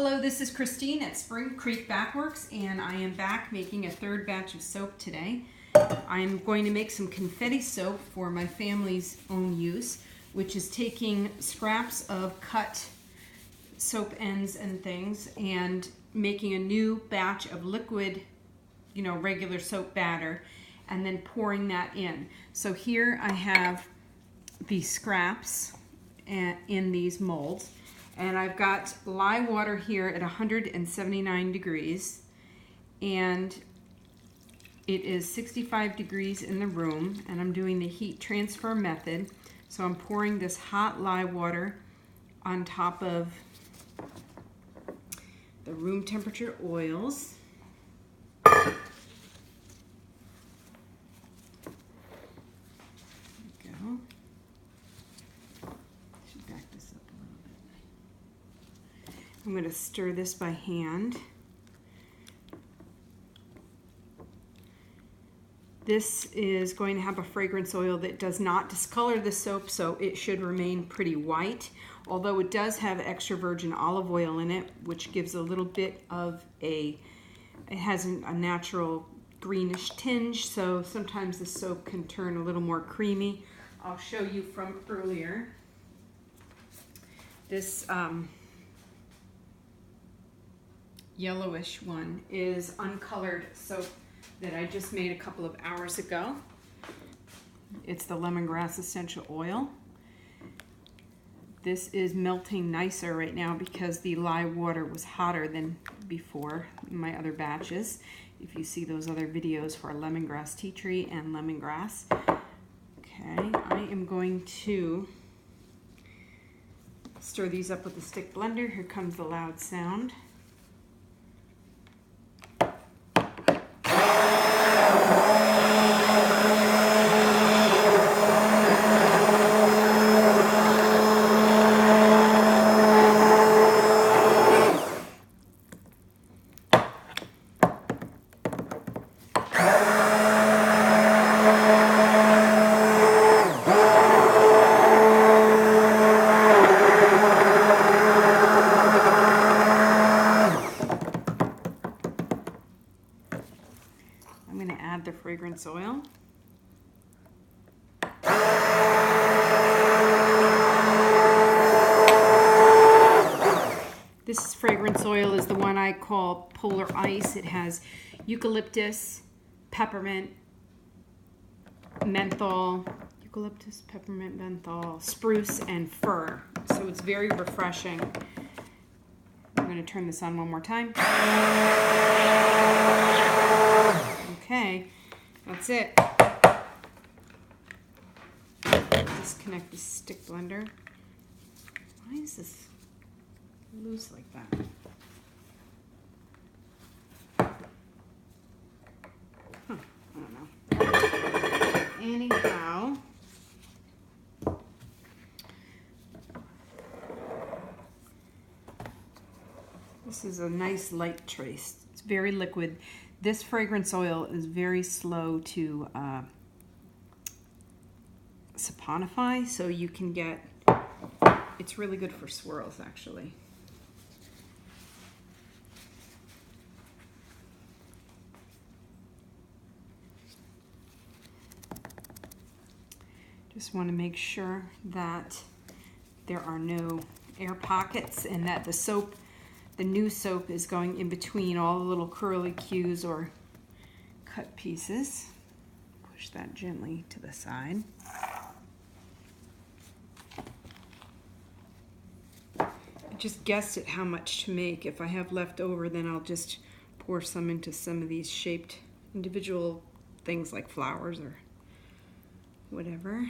Hello, this is Christine at Spring Creek Backworks, and I am back making a third batch of soap today. I'm going to make some confetti soap for my family's own use, which is taking scraps of cut soap ends and things and making a new batch of liquid, regular soap batter, and then pouring that in. So here I have these scraps in these molds. And I've got lye water here at 179 degrees, and it is 65 degrees in the room, and I'm doing the heat transfer method. So I'm pouring this hot lye water on top of the room temperature oils. I'm going to stir this by hand. This is going to have a fragrance oil that does not discolor the soap, so it should remain pretty white, although it does have extra virgin olive oil in it, which gives a little bit of it has a natural greenish tinge, so sometimes the soap can turn a little more creamy. I'll show you from earlier. This yellowish one is uncolored soap that I just made a couple of hours ago. It's the lemongrass essential oil. This is melting nicer right now because the lye water was hotter than before in my other batches. If you see those other videos for lemongrass tea tree and lemongrass. Okay, I am going to stir these up with a stick blender. Here comes the loud sound. I'm going to add the fragrance oil. This fragrance oil is the one I call Polar Ice. It has eucalyptus, peppermint, menthol, spruce, and fir. So it's very refreshing. I'm going to turn this on one more time. Okay, that's it. Disconnect the stick blender. Why is this loose like that? Huh, I don't know. Anyhow, this is a nice light trace. It's very liquid. This fragrance oil is very slow to saponify, so you can get, it's really good for swirls actually. Just want to make sure that there are no air pockets and that the soap, the new soap, is going in between all the little curly cues or cut pieces. Push that gently to the side. I just guessed at how much to make. If I have left over, then I'll just pour some into some of these shaped individual things like flowers or whatever.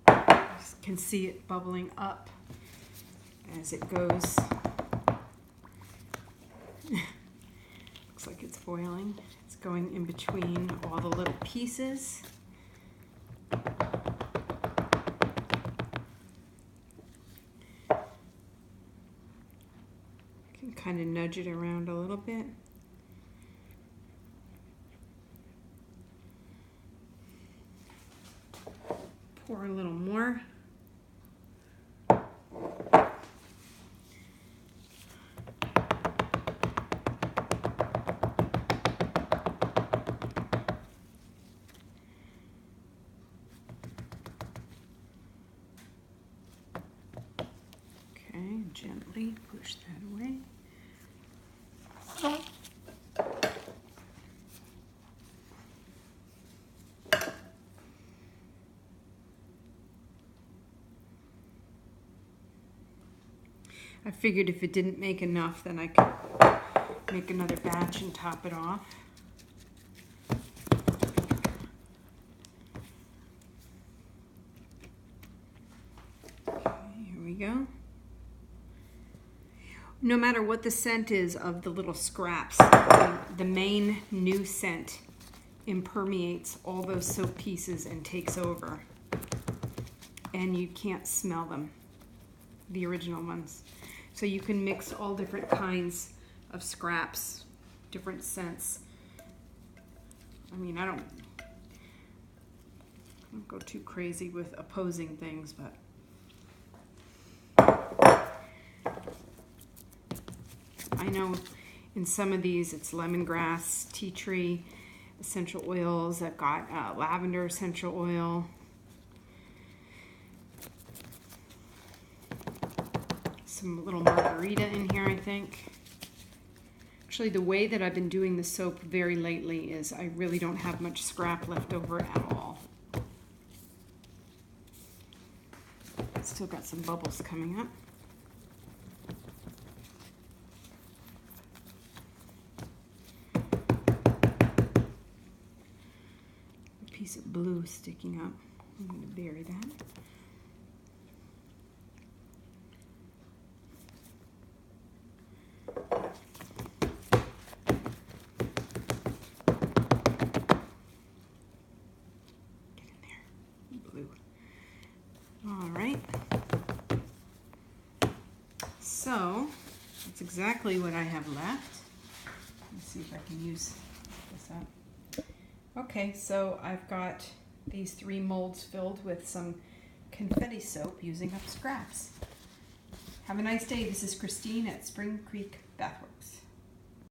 Just can see it bubbling up as it goes. Looks like it's boiling. It's going in between all the little pieces. Can kind of nudge it around a little bit. Pour a little more. And gently push that away. I figured if it didn't make enough, then I could make another batch and top it off. Okay, here we go. No matter what the scent is of the little scraps, the main new scent impermeates all those soap pieces and takes over. And you can't smell them, the original ones. So you can mix all different kinds of scraps, different scents. I mean, I don't go too crazy with opposing things, but I know in some of these it's lemongrass, tea tree essential oils. I've got lavender essential oil. Some little margarita in here, I think. Actually, the way that I've been doing the soap very lately is I really don't have much scrap left over at all. Still got some bubbles coming up. A piece of blue sticking up. I'm going to bury that. All right, so that's exactly what I have left. Let's see if I can use this up. Okay, so I've got these 3 molds filled with some confetti soap using up scraps. Have a nice day. This is Christine at Spring Creek Bathworks.